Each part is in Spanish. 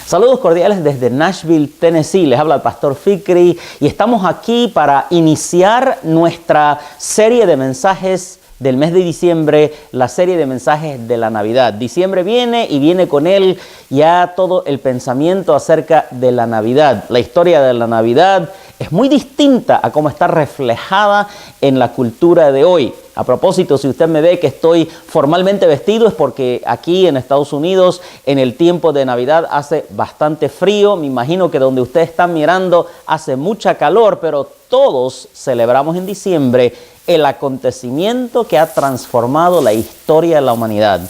Saludos cordiales desde Nashville, Tennessee. Les habla el pastor Fikri y estamos aquí para iniciar nuestra serie de mensajes del mes de diciembre, la serie de mensajes de la Navidad. Diciembre viene y viene con él ya todo el pensamiento acerca de la Navidad. La historia de la Navidad es muy distinta a cómo está reflejada en la cultura de hoy. A propósito, si usted me ve que estoy formalmente vestido es porque aquí en Estados Unidos en el tiempo de Navidad hace bastante frío. Me imagino que donde usted está mirando hace mucha calor, pero todos celebramos en diciembre el acontecimiento que ha transformado la historia de la humanidad.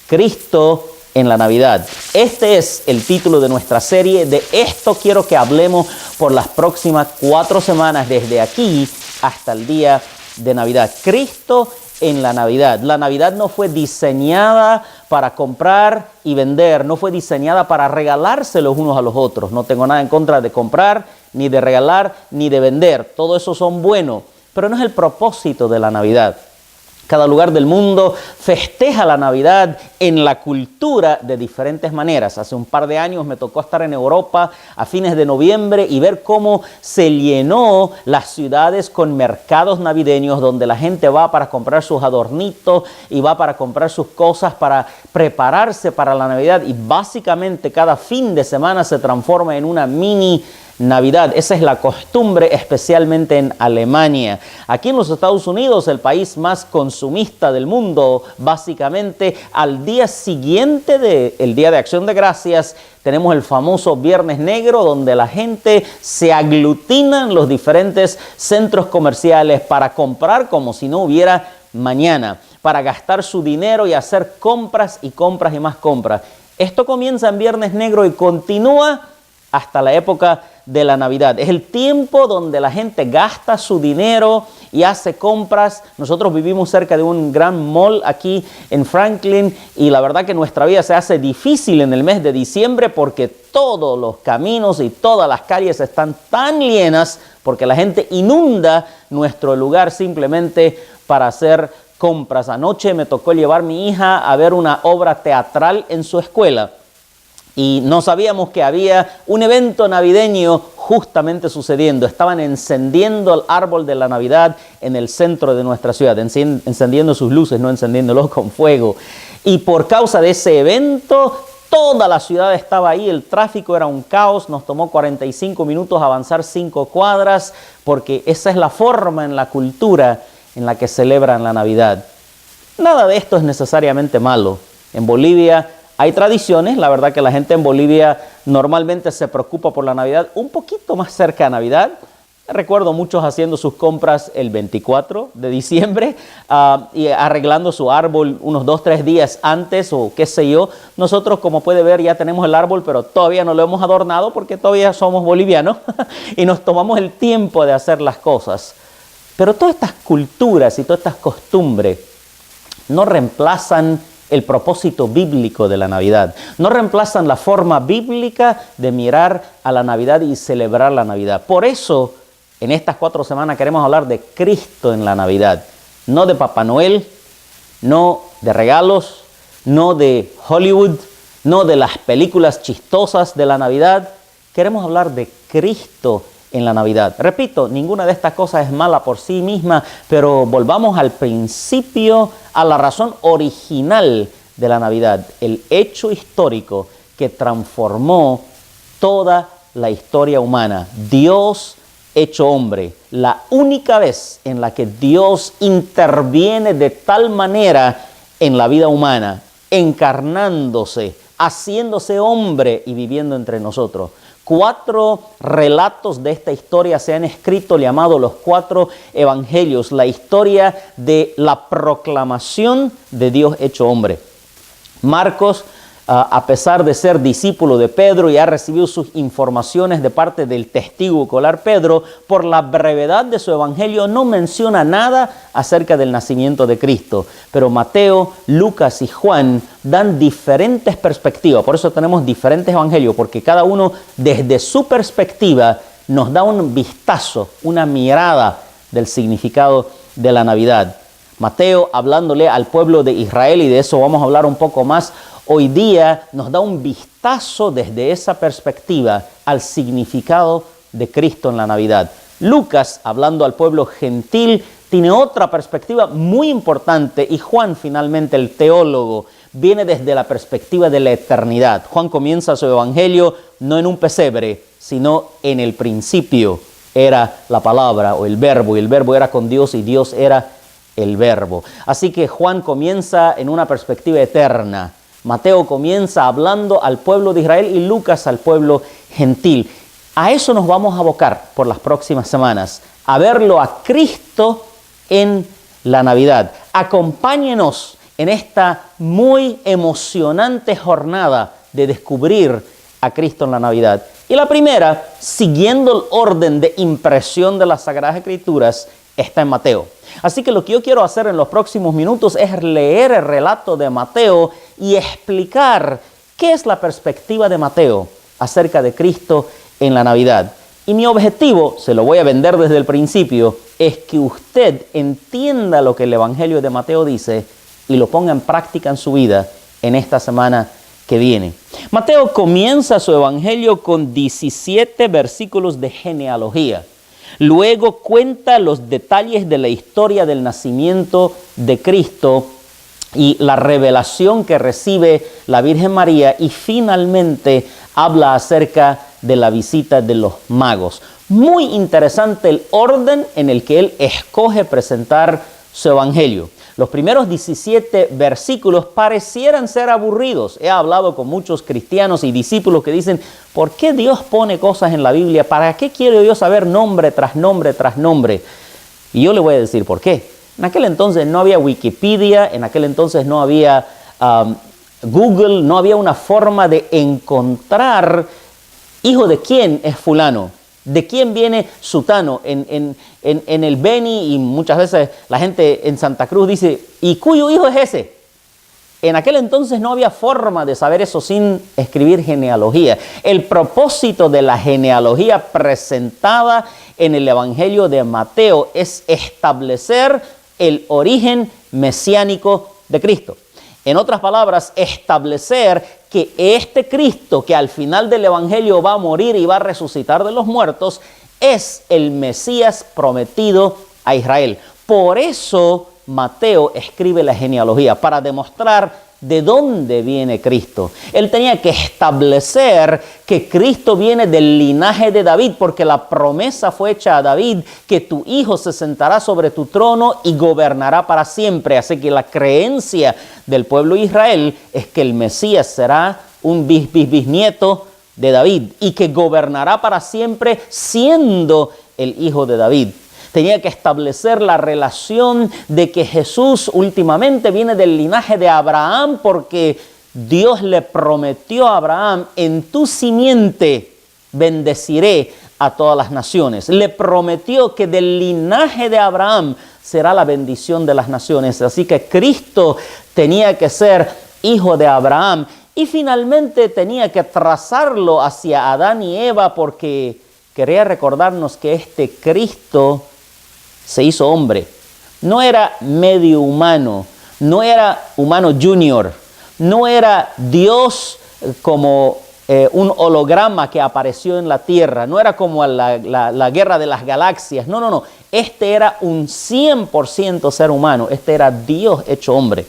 Cristo en la Navidad. Este es el título de nuestra serie. De esto quiero que hablemos por las próximas 4 semanas, desde aquí hasta el día de Navidad. Cristo en la Navidad. La Navidad no fue diseñada para comprar y vender, no fue diseñada para regalarse los unos a los otros. No tengo nada en contra de comprar, ni de regalar, ni de vender. Todo eso son buenos, pero no es el propósito de la Navidad. Cada lugar del mundo festeja la Navidad en la cultura de diferentes maneras. Hace un par de años me tocó estar en Europa a fines de noviembre y ver cómo se llenó las ciudades con mercados navideños donde la gente va para comprar sus adornitos y va para comprar sus cosas para prepararse para la Navidad. Y básicamente cada fin de semana se transforma en una mini Navidad. Esa es la costumbre, especialmente en Alemania. Aquí en los Estados Unidos, el país más consumista del mundo, básicamente al día siguiente del Día de Acción de Gracias, tenemos el famoso Viernes Negro, donde la gente se aglutina en los diferentes centros comerciales para comprar como si no hubiera mañana, para gastar su dinero y hacer compras y compras y más compras. Esto comienza en Viernes Negro y continúa hasta la época de la Navidad. Es el tiempo donde la gente gasta su dinero y hace compras. Nosotros vivimos cerca de un gran mall aquí en Franklin y la verdad que nuestra vida se hace difícil en el mes de diciembre porque todos los caminos y todas las calles están tan llenas porque la gente inunda nuestro lugar simplemente para hacer compras. Anoche me tocó llevar a mi hija a ver una obra teatral en su escuela. Y no sabíamos que había un evento navideño justamente sucediendo. Estaban encendiendo el árbol de la Navidad en el centro de nuestra ciudad, encendiendo sus luces, no encendiéndolos con fuego. Y por causa de ese evento, toda la ciudad estaba ahí, el tráfico era un caos, nos tomó 45 minutos avanzar 5 cuadras, porque esa es la forma en la cultura en la que celebran la Navidad. Nada de esto es necesariamente malo. En Bolivia hay tradiciones, la verdad que la gente en Bolivia normalmente se preocupa por la Navidad un poquito más cerca de Navidad. Recuerdo muchos haciendo sus compras el 24 de diciembre y arreglando su árbol unos 2-3 días antes o qué sé yo. Nosotros, como puede ver, ya tenemos el árbol, pero todavía no lo hemos adornado porque todavía somos bolivianos y nos tomamos el tiempo de hacer las cosas. Pero todas estas culturas y todas estas costumbres no reemplazan el propósito bíblico de la Navidad. No reemplazan la forma bíblica de mirar a la Navidad y celebrar la Navidad. Por eso, en estas 4 semanas queremos hablar de Cristo en la Navidad. No de Papá Noel, no de regalos, no de Hollywood, no de las películas chistosas de la Navidad. Queremos hablar de Cristo en la Navidad. Repito, ninguna de estas cosas es mala por sí misma, pero volvamos al principio, a la razón original de la Navidad, el hecho histórico que transformó toda la historia humana. Dios hecho hombre, la única vez en la que Dios interviene de tal manera en la vida humana, encarnándose, haciéndose hombre y viviendo entre nosotros. 4 relatos de esta historia se han escrito, llamados los 4 evangelios, la historia de la proclamación de Dios hecho hombre. Marcos, a pesar de ser discípulo de Pedro y ha recibido sus informaciones de parte del testigo ocular Pedro, por la brevedad de su evangelio no menciona nada acerca del nacimiento de Cristo. Pero Mateo, Lucas y Juan dan diferentes perspectivas. Por eso tenemos diferentes evangelios, porque cada uno desde su perspectiva nos da un vistazo, una mirada del significado de la Navidad. Mateo, hablándole al pueblo de Israel, y de eso vamos a hablar un poco más hoy día, nos da un vistazo desde esa perspectiva al significado de Cristo en la Navidad. Lucas, hablando al pueblo gentil, tiene otra perspectiva muy importante, y Juan, finalmente, el teólogo, viene desde la perspectiva de la eternidad. Juan comienza su evangelio no en un pesebre, sino en el principio era la palabra o el verbo, y el verbo era con Dios y Dios era el verbo. Así que Juan comienza en una perspectiva eterna. Mateo comienza hablando al pueblo de Israel y Lucas al pueblo gentil. A eso nos vamos a abocar por las próximas semanas, a verlo a Cristo en la Navidad. Acompáñenos en esta muy emocionante jornada de descubrir a Cristo en la Navidad. Y la primera, siguiendo el orden de impresión de las Sagradas Escrituras, está en Mateo. Así que lo que yo quiero hacer en los próximos minutos es leer el relato de Mateo y explicar qué es la perspectiva de Mateo acerca de Cristo en la Navidad. Y mi objetivo, se lo voy a vender desde el principio, es que usted entienda lo que el Evangelio de Mateo dice y lo ponga en práctica en su vida en esta semana que viene. Mateo comienza su Evangelio con 17 versículos de genealogía. Luego cuenta los detalles de la historia del nacimiento de Cristo y la revelación que recibe la Virgen María, y finalmente habla acerca de la visita de los magos. Muy interesante el orden en el que él escoge presentar su evangelio. Los primeros 17 versículos parecieran ser aburridos. He hablado con muchos cristianos y discípulos que dicen, ¿por qué Dios pone cosas en la Biblia? ¿Para qué quiero yo saber nombre tras nombre tras nombre? Y yo le voy a decir por qué. En aquel entonces no había Wikipedia, en aquel entonces no había Google, no había una forma de encontrar hijo de quién es fulano, de quién viene sutano. En el Beni, y muchas veces la gente en Santa Cruz dice, ¿y cuyo hijo es ese? En aquel entonces no había forma de saber eso sin escribir genealogía. El propósito de la genealogía presentada en el Evangelio de Mateo es establecer el origen mesiánico de Cristo. En otras palabras, establecer que este Cristo, que al final del Evangelio va a morir y va a resucitar de los muertos, es el Mesías prometido a Israel. Por eso Mateo escribe la genealogía, para demostrar de dónde viene Cristo. Él tenía que establecer que Cristo viene del linaje de David, porque la promesa fue hecha a David, que tu hijo se sentará sobre tu trono y gobernará para siempre. Así que la creencia del pueblo de Israel es que el Mesías será un bisnieto de David y que gobernará para siempre siendo el hijo de David. Tenía que establecer la relación de que Jesús últimamente viene del linaje de Abraham, porque Dios le prometió a Abraham, en tu simiente bendeciré a todas las naciones. Le prometió que del linaje de Abraham será la bendición de las naciones. Así que Cristo tenía que ser hijo de Abraham, y finalmente tenía que trazarlo hacia Adán y Eva, porque quería recordarnos que este Cristo se hizo hombre. No era medio humano, no era humano junior, no era Dios como un holograma que apareció en la tierra, no era como la guerra de las galaxias, no. Este era un 100% ser humano, este era Dios hecho hombre.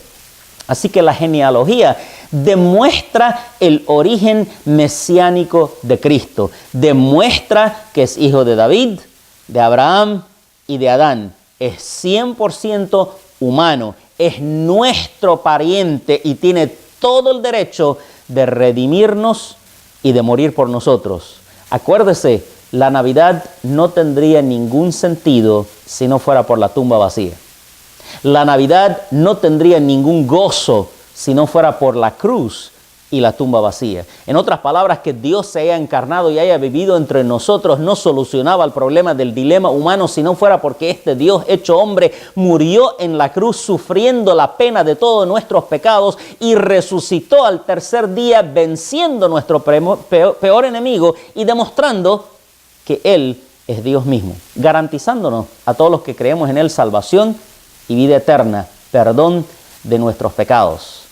Así que la genealogía demuestra el origen mesiánico de Cristo, demuestra que es hijo de David, de Abraham y de Adán. Es 100% humano, es nuestro pariente y tiene todo el derecho de redimirnos y de morir por nosotros. Acuérdese, la Navidad no tendría ningún sentido si no fuera por la tumba vacía. La Navidad no tendría ningún gozo si no fuera por la cruz y la tumba vacía. En otras palabras, que Dios se haya encarnado y haya vivido entre nosotros no solucionaba el problema del dilema humano si no fuera porque este Dios hecho hombre murió en la cruz sufriendo la pena de todos nuestros pecados y resucitó al tercer día, venciendo nuestro peor enemigo y demostrando que Él es Dios mismo, garantizándonos a todos los que creemos en Él salvación y vida eterna, perdón de nuestros pecados.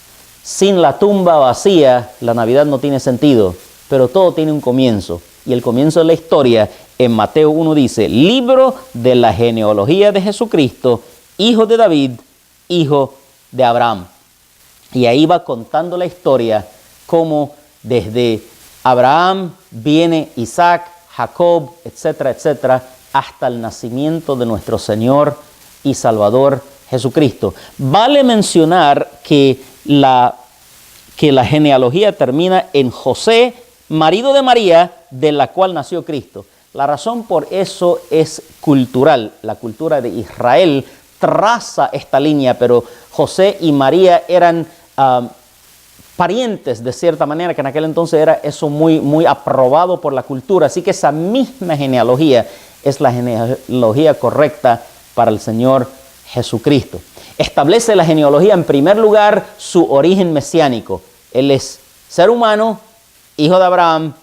Sin la tumba vacía, la Navidad no tiene sentido, pero todo tiene un comienzo. Y el comienzo de la historia en Mateo 1 dice, libro de la genealogía de Jesucristo, hijo de David, hijo de Abraham. Y ahí va contando la historia cómo desde Abraham viene Isaac, Jacob, etcétera, etcétera, hasta el nacimiento de nuestro Señor y Salvador Jesucristo. Vale mencionar que la genealogía termina en José, marido de María, de la cual nació Cristo. La razón por eso es cultural. La cultura de Israel traza esta línea, pero José y María eran parientes de cierta manera, que en aquel entonces era eso muy aprobado por la cultura. Así que esa misma genealogía es la genealogía correcta para el Señor Jesucristo. Establece la genealogía en primer lugar su origen mesiánico. Él es ser humano, hijo de Abraham,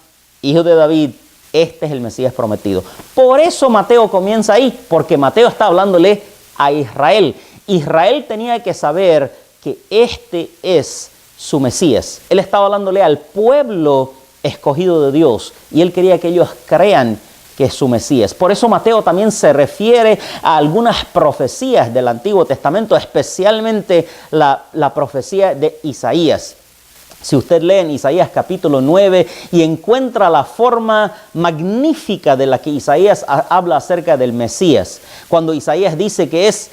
hijo de David. Este es el Mesías prometido. Por eso Mateo comienza ahí, porque Mateo está hablándole a Israel. Israel tenía que saber que este es su Mesías. Él estaba hablándole al pueblo escogido de Dios y él quería que ellos crean que es su Mesías. Por eso Mateo también se refiere a algunas profecías del Antiguo Testamento, especialmente la profecía de Isaías. Si usted lee en Isaías capítulo 9 y encuentra la forma magnífica de la que Isaías habla acerca del Mesías, cuando Isaías dice que es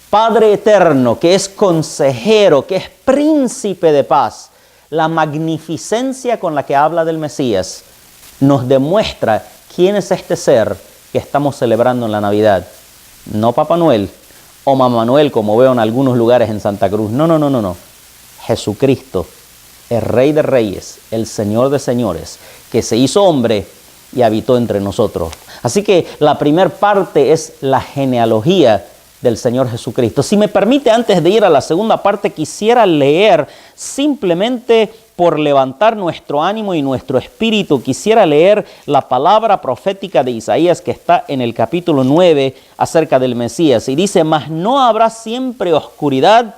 Padre eterno, que es consejero, que es príncipe de paz, la magnificencia con la que habla del Mesías nos demuestra quién es este ser que estamos celebrando en la Navidad. No Papá Noel o Mamá Noel, como veo en algunos lugares en Santa Cruz. No. Jesucristo, el Rey de Reyes, el Señor de Señores, que se hizo hombre y habitó entre nosotros. Así que la primer parte es la genealogía del Señor Jesucristo. Si me permite, antes de ir a la segunda parte, quisiera leer simplemente por levantar nuestro ánimo y nuestro espíritu, quisiera leer la palabra profética de Isaías que está en el capítulo 9 acerca del Mesías. Y dice, mas no habrá siempre oscuridad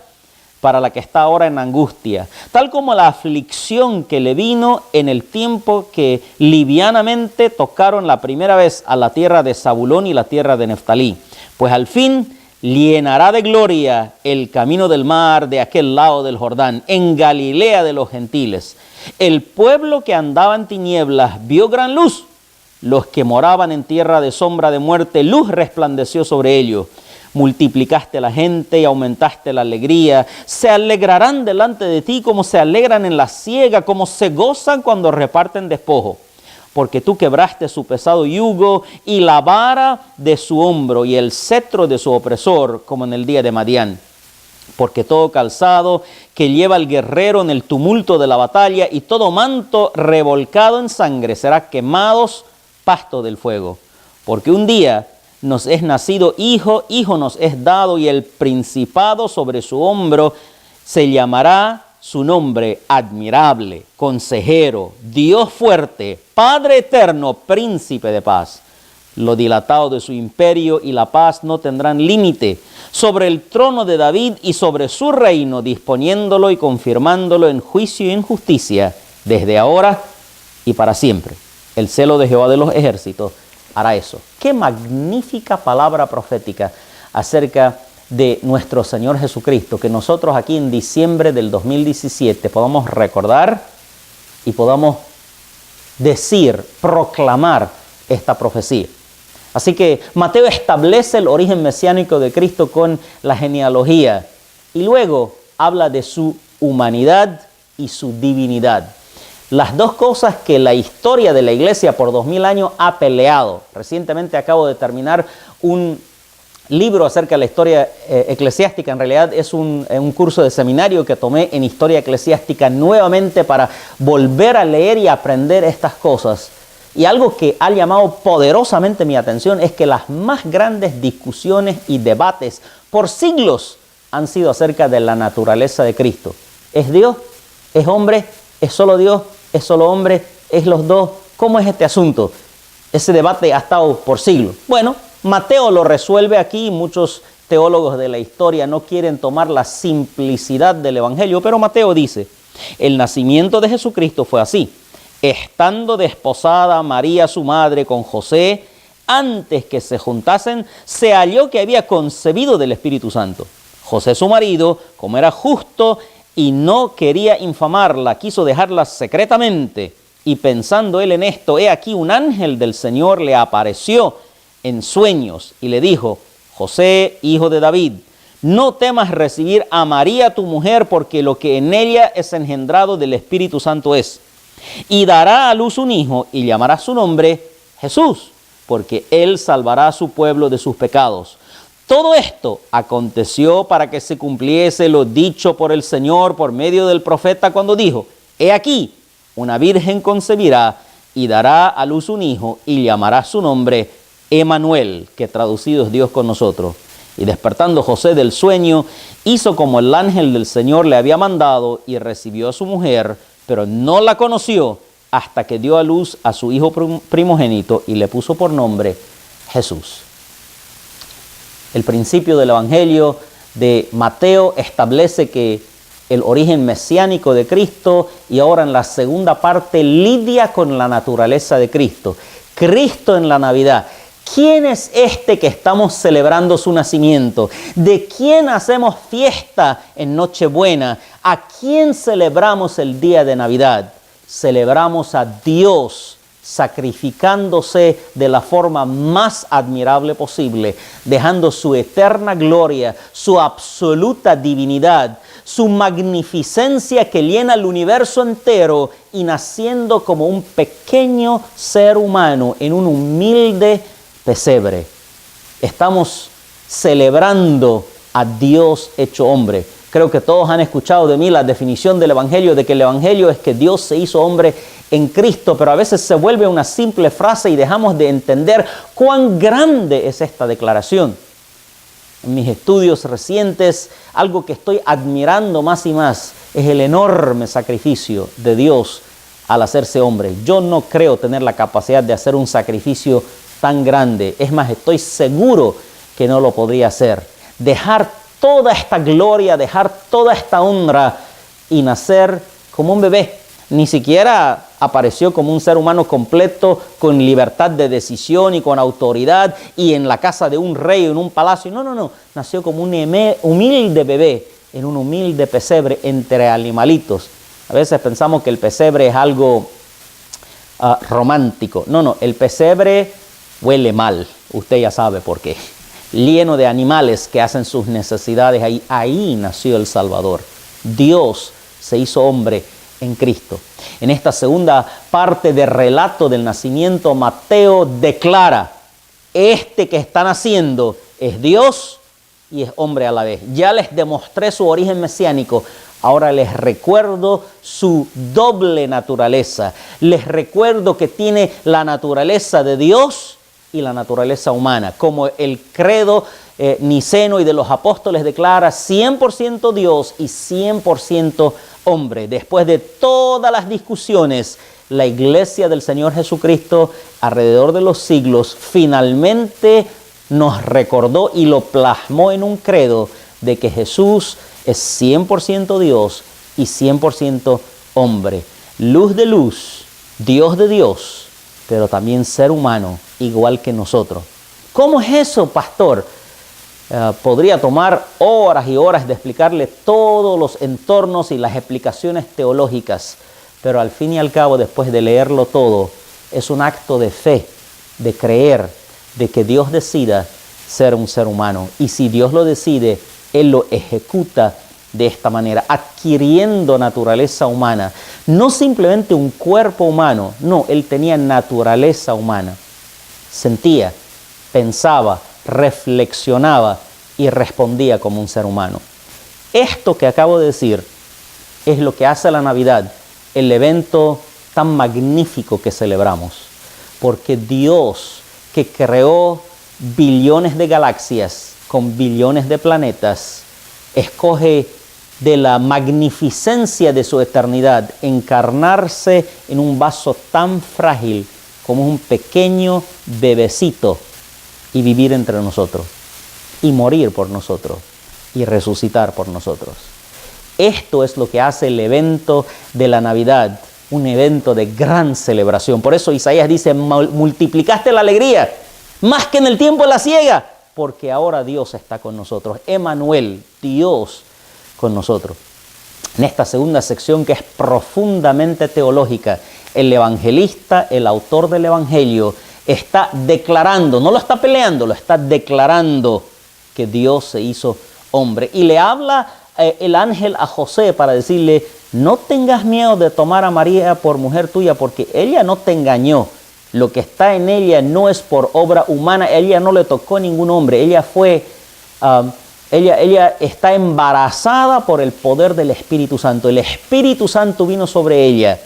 para la que está ahora en angustia, tal como la aflicción que le vino en el tiempo que livianamente tocaron la primera vez a la tierra de Zabulón y la tierra de Neftalí. Pues al fin llenará de gloria el camino del mar de aquel lado del Jordán, en Galilea de los gentiles. El pueblo que andaba en tinieblas vio gran luz. Los que moraban en tierra de sombra de muerte, luz resplandeció sobre ellos. Multiplicaste la gente y aumentaste la alegría. Se alegrarán delante de ti como se alegran en la siega, como se gozan cuando reparten despojo. Porque tú quebraste su pesado yugo y la vara de su hombro y el cetro de su opresor, como en el día de Madián. Porque todo calzado que lleva el guerrero en el tumulto de la batalla y todo manto revolcado en sangre será quemados pasto del fuego. Porque un día nos es nacido hijo, hijo nos es dado y el principado sobre su hombro se llamará su nombre admirable, consejero, Dios fuerte, Padre eterno, príncipe de paz. Lo dilatado de su imperio y la paz no tendrán límite sobre el trono de David y sobre su reino, disponiéndolo y confirmándolo en juicio y en justicia desde ahora y para siempre. El celo de Jehová de los ejércitos hará eso. Qué magnífica palabra profética acerca de nuestro Señor Jesucristo, que nosotros aquí en diciembre del 2017 podamos recordar y podamos decir, proclamar esta profecía. Así que Mateo establece el origen mesiánico de Cristo con la genealogía y luego habla de su humanidad y su divinidad. Las dos cosas que la historia de la iglesia por 2000 años ha peleado. Recientemente acabo de terminar un libro acerca de la historia eclesiástica. En realidad es un curso de seminario que tomé en historia eclesiástica nuevamente para volver a leer y aprender estas cosas. Y algo que ha llamado poderosamente mi atención es que las más grandes discusiones y debates por siglos han sido acerca de la naturaleza de Cristo. ¿Es Dios? ¿Es hombre? ¿Es solo Dios? ¿Es solo hombre? ¿Es los dos? ¿Cómo es este asunto? Ese debate ha estado por siglos. Bueno, Mateo lo resuelve aquí. Muchos teólogos de la historia no quieren tomar la simplicidad del Evangelio, pero Mateo dice, el nacimiento de Jesucristo fue así. Estando desposada María su madre con José, antes que se juntasen, se halló que había concebido del Espíritu Santo. José su marido, como era justo y no quería infamarla, quiso dejarla secretamente. Y pensando él en esto, he aquí un ángel del Señor le apareció en sueños y le dijo, José, hijo de David, no temas recibir a María tu mujer, porque lo que en ella es engendrado del Espíritu Santo es. Y dará a luz un hijo y llamará su nombre Jesús, porque él salvará a su pueblo de sus pecados. Todo esto aconteció para que se cumpliese lo dicho por el Señor por medio del profeta cuando dijo, he aquí, una virgen concebirá y dará a luz un hijo y llamará su nombre Emanuel, que traducido es Dios con nosotros. Y despertando José del sueño, hizo como el ángel del Señor le había mandado y recibió a su mujer, pero no la conoció hasta que dio a luz a su hijo primogénito y le puso por nombre Jesús. El principio del Evangelio de Mateo establece que el origen mesiánico de Cristo, y ahora en la segunda parte lidia con la naturaleza de Cristo. Cristo en la Navidad. ¿Quién es este que estamos celebrando su nacimiento? ¿De quién hacemos fiesta en Nochebuena? ¿A quién celebramos el día de Navidad? Celebramos a Dios sacrificándose de la forma más admirable posible, dejando su eterna gloria, su absoluta divinidad, su magnificencia que llena el universo entero y naciendo como un pequeño ser humano en un humilde pesebre. Estamos celebrando a Dios hecho hombre. Creo que todos han escuchado de mí la definición del Evangelio, de que el Evangelio es que Dios se hizo hombre en Cristo, pero a veces se vuelve una simple frase y dejamos de entender cuán grande es esta declaración. En mis estudios recientes, algo que estoy admirando más y más es el enorme sacrificio de Dios al hacerse hombre. Yo no creo tener la capacidad de hacer un sacrificio tan grande. Es más, estoy seguro que no lo podría hacer. Dejar toda esta gloria, dejar toda esta honra y nacer como un bebé. Ni siquiera apareció como un ser humano completo, con libertad de decisión y con autoridad y en la casa de un rey o en un palacio. No. Nació como un humilde bebé en un humilde pesebre entre animalitos. A veces pensamos que el pesebre es algo romántico. No, el pesebre huele mal. Usted ya sabe por qué. Lleno de animales que hacen sus necesidades. Ahí nació el Salvador. Dios se hizo hombre en Cristo. En esta segunda parte del relato del nacimiento, Mateo declara, este que está naciendo es Dios y es hombre a la vez. Ya les demostré su origen mesiánico, ahora les recuerdo su doble naturaleza. Les recuerdo que tiene la naturaleza de Dios y la naturaleza humana, como el credo niceno y de los apóstoles declara 100% Dios y 100% hombre. Después de todas las discusiones, la iglesia del Señor Jesucristo alrededor de los siglos finalmente nos recordó y lo plasmó en un credo de que Jesús es 100% Dios y 100% hombre. Luz de luz, Dios de Dios, pero también ser humano igual que nosotros. ¿Cómo es eso, pastor? Podría tomar horas y horas de explicarle todos los entornos y las explicaciones teológicas, pero al fin y al cabo, después de leerlo todo, es un acto de fe, de creer, de que Dios decida ser un ser humano. Y si Dios lo decide, Él lo ejecuta de esta manera, adquiriendo naturaleza humana. No simplemente un cuerpo humano, no, Él tenía naturaleza humana. Sentía, pensaba, reflexionaba y respondía como un ser humano. Esto que acabo de decir es lo que hace la Navidad el evento tan magnífico que celebramos, porque Dios, que creó billones de galaxias con billones de planetas, escoge de la magnificencia de su eternidad encarnarse en un vaso tan frágil como un pequeño bebecito y vivir entre nosotros. y morir por nosotros y resucitar por nosotros. Esto es lo que hace el evento de la Navidad, un evento de gran celebración. Por eso Isaías dice, multiplicaste la alegría más que en el tiempo de la siega, porque ahora Dios está con nosotros. Emmanuel, Dios con nosotros. En esta segunda sección, que es profundamente teológica, el evangelista, el autor del evangelio, está declarando, no lo está peleando, lo está declarando que Dios se hizo hombre. Y le habla el ángel a José para decirle, no tengas miedo de tomar a María por mujer tuya, porque ella no te engañó. Lo que está en ella no es por obra humana, ella no le tocó a ningún hombre, ella está embarazada por el poder del Espíritu Santo. El Espíritu Santo vino sobre ella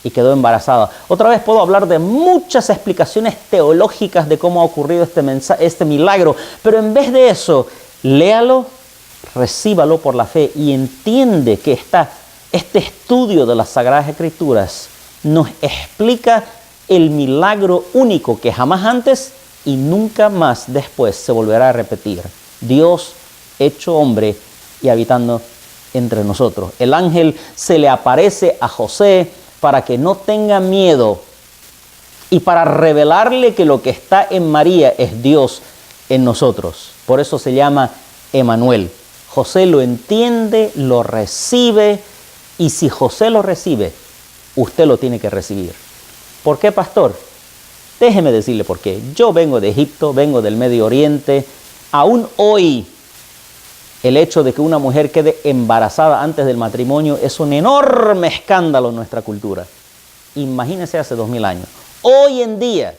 y quedó embarazada. Otra vez puedo hablar de muchas explicaciones teológicas de cómo ha ocurrido este milagro, pero en vez de eso, léalo, recíbalo por la fe y entiende que este estudio de las Sagradas Escrituras nos explica el milagro único que jamás antes y nunca más después se volverá a repetir. Dios hecho hombre y habitando entre nosotros. El ángel se le aparece a José para que no tenga miedo y para revelarle que lo que está en María es Dios en nosotros. Por eso se llama Emmanuel. José lo entiende, lo recibe, y si José lo recibe, usted lo tiene que recibir. ¿Por qué, pastor? Déjeme decirle por qué. Yo vengo de Egipto, vengo del Medio Oriente. Aún hoy, el hecho de que una mujer quede embarazada antes del matrimonio es un enorme escándalo en nuestra cultura. Imagínense hace 2000 años. Hoy en día,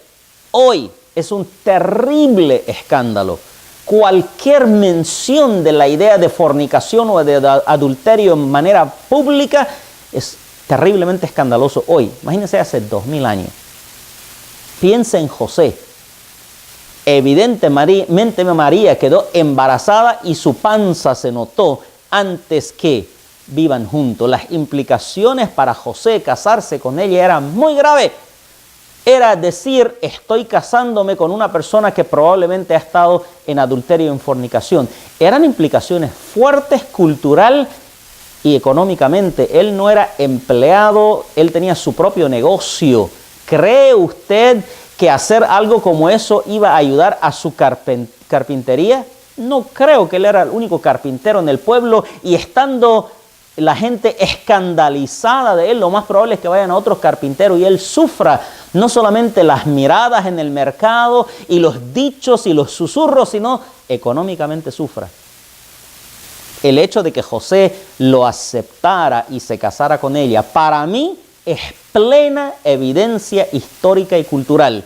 hoy es un terrible escándalo. Cualquier mención de la idea de fornicación o de adulterio en manera pública es terriblemente escandaloso hoy. Imagínense hace 2000 años. Piensa en José. Evidentemente María quedó embarazada y su panza se notó antes que vivan juntos. Las implicaciones para José casarse con ella eran muy graves. Era decir, estoy casándome con una persona que probablemente ha estado en adulterio y en fornicación. Eran implicaciones fuertes cultural y económicamente. Él no era empleado, él tenía su propio negocio. ¿Cree usted que hacer algo como eso iba a ayudar a su carpintería? No creo que él era el único carpintero en el pueblo, y estando la gente escandalizada de él, lo más probable es que vayan a otros carpinteros y él sufra no solamente las miradas en el mercado y los dichos y los susurros, sino económicamente sufra. El hecho de que José lo aceptara y se casara con ella, para mí es plena evidencia histórica y cultural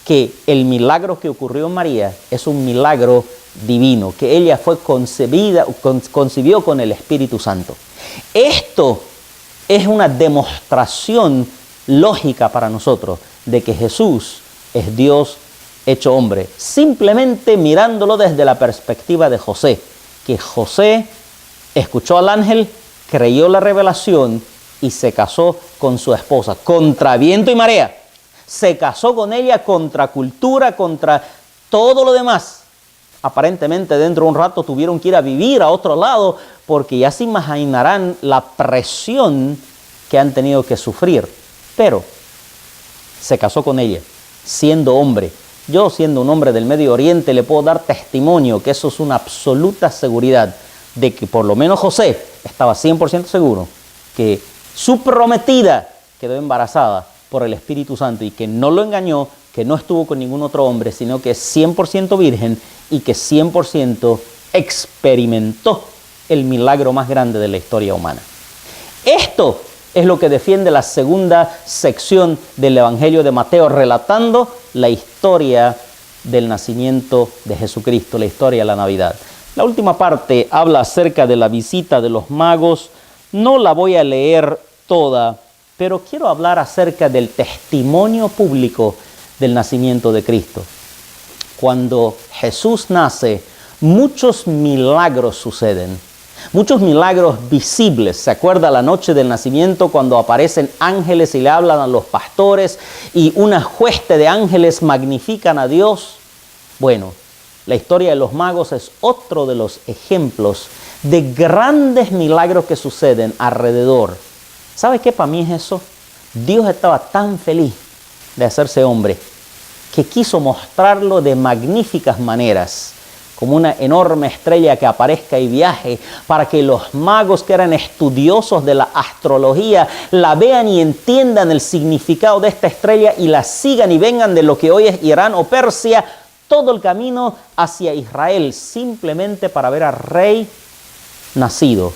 que el milagro que ocurrió en María es un milagro divino, que ella fue concibió con el Espíritu Santo. Esto es una demostración lógica para nosotros de que Jesús es Dios hecho hombre, simplemente mirándolo desde la perspectiva de José, que José escuchó al ángel, creyó la revelación y se casó con su esposa, contra viento y marea. Se casó con ella contra cultura, contra todo lo demás. Aparentemente dentro de un rato tuvieron que ir a vivir a otro lado, porque ya se imaginarán la presión que han tenido que sufrir. Pero se casó con ella, siendo hombre. Yo, siendo un hombre del Medio Oriente, le puedo dar testimonio que eso es una absoluta seguridad de que por lo menos José estaba 100% seguro que su prometida quedó embarazada por el Espíritu Santo y que no lo engañó, que no estuvo con ningún otro hombre, sino que es 100% virgen y que 100% experimentó el milagro más grande de la historia humana. Esto es lo que defiende la segunda sección del Evangelio de Mateo, relatando la historia del nacimiento de Jesucristo, la historia de la Navidad. La última parte habla acerca de la visita de los magos. No la voy a leer toda, pero quiero hablar acerca del testimonio público del nacimiento de Cristo. Cuando Jesús nace, muchos milagros suceden. Muchos milagros visibles. ¿Se acuerda la noche del nacimiento cuando aparecen ángeles y le hablan a los pastores y una hueste de ángeles magnifican a Dios? Bueno, La historia de los magos es otro de los ejemplos de grandes milagros que suceden alrededor. ¿Sabe qué para mí es eso? Dios estaba tan feliz de hacerse hombre que quiso mostrarlo de magníficas maneras, como una enorme estrella que aparezca y viaje, para que los magos que eran estudiosos de la astrología la vean y entiendan el significado de esta estrella y la sigan y vengan de lo que hoy es Irán o Persia, todo el camino hacia Israel, simplemente para ver al Rey nacido,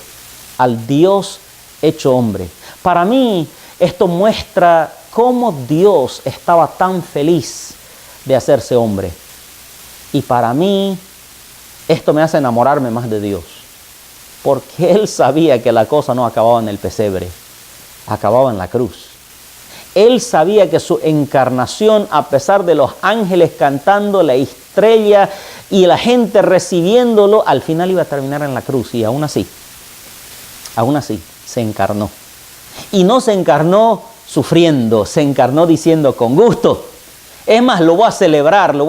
al Dios hecho hombre. Para mí, esto muestra cómo Dios estaba tan feliz de hacerse hombre. Y para mí, esto me hace enamorarme más de Dios, porque Él sabía que la cosa no acababa en el pesebre, acababa en la cruz. Él sabía que su encarnación, a pesar de los ángeles cantando, la estrella y la gente recibiéndolo, al final iba a terminar en la cruz. Y aún así, se encarnó. Y no se encarnó sufriendo, se encarnó diciendo con gusto. Es más, lo voy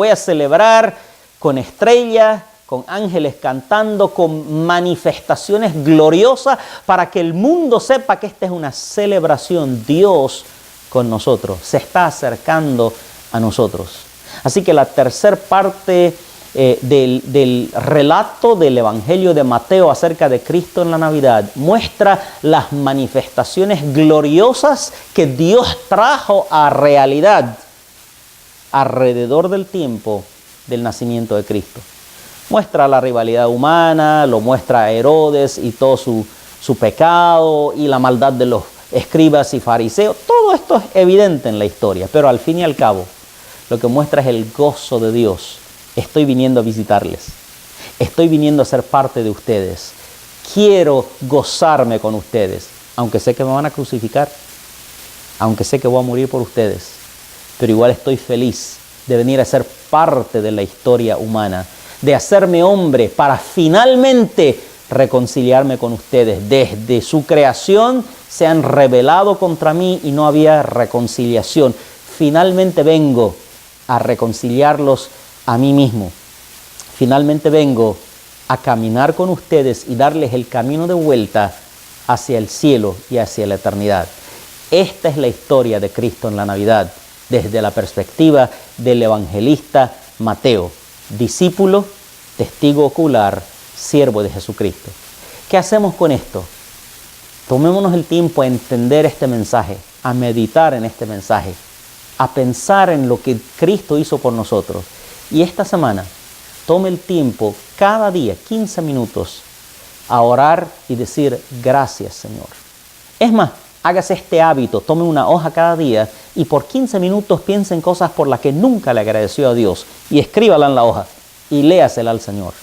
a celebrar con estrellas, con ángeles cantando, con manifestaciones gloriosas para que el mundo sepa que esta es una celebración. Dios con nosotros, se está acercando a nosotros. Así que la tercera parte del relato del Evangelio de Mateo acerca de Cristo en la Navidad muestra las manifestaciones gloriosas que Dios trajo a realidad alrededor del tiempo del nacimiento de Cristo. Muestra la rivalidad humana, lo muestra Herodes y todo su pecado y la maldad de los escribas y fariseos. Todo esto es evidente en la historia, pero al fin y al cabo lo que muestra es el gozo de Dios. Estoy viniendo a visitarles, estoy viniendo a ser parte de ustedes, quiero gozarme con ustedes, aunque sé que me van a crucificar, aunque sé que voy a morir por ustedes, pero igual estoy feliz de venir a ser parte de la historia humana, de hacerme hombre para finalmente reconciliarme con ustedes. Desde su creación se han rebelado contra mí y no había reconciliación. Finalmente vengo a reconciliarlos a mí mismo. Finalmente vengo a caminar con ustedes y darles el camino de vuelta hacia el cielo y hacia la eternidad. Esta es la historia de Cristo en la Navidad, desde la perspectiva del evangelista Mateo, discípulo, testigo ocular, siervo de Jesucristo. ¿Qué hacemos con esto? Tomémonos el tiempo a entender este mensaje, a meditar en este mensaje, a pensar en lo que Cristo hizo por nosotros. Y esta semana, tome el tiempo cada día, 15 minutos, a orar y decir gracias, Señor. Es más, hágase este hábito, tome una hoja cada día y por 15 minutos piense en cosas por las que nunca le agradeció a Dios y escríbala en la hoja y léasela al Señor.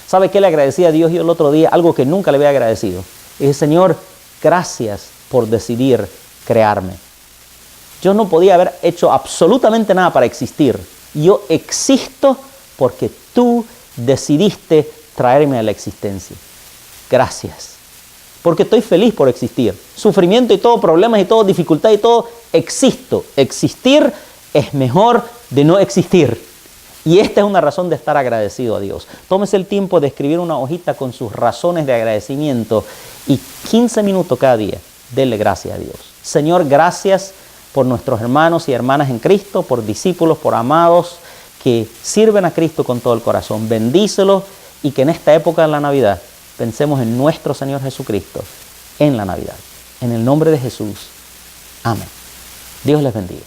¿Sabe qué le agradecí a Dios yo el otro día? Algo que nunca le había agradecido. Y dije, Señor, gracias por decidir crearme. Yo no podía haber hecho absolutamente nada para existir. Yo existo porque tú decidiste traerme a la existencia. Gracias. Porque estoy feliz por existir. Sufrimiento y todo, problemas y todo, dificultad y todo, existo. Existir es mejor de no existir. Y esta es una razón de estar agradecido a Dios. Tómese el tiempo de escribir una hojita con sus razones de agradecimiento y 15 minutos cada día, denle gracias a Dios. Señor, gracias por nuestros hermanos y hermanas en Cristo, por discípulos, por amados que sirven a Cristo con todo el corazón. Bendícelos y que en esta época de la Navidad pensemos en nuestro Señor Jesucristo en la Navidad. En el nombre de Jesús. Amén. Dios les bendiga.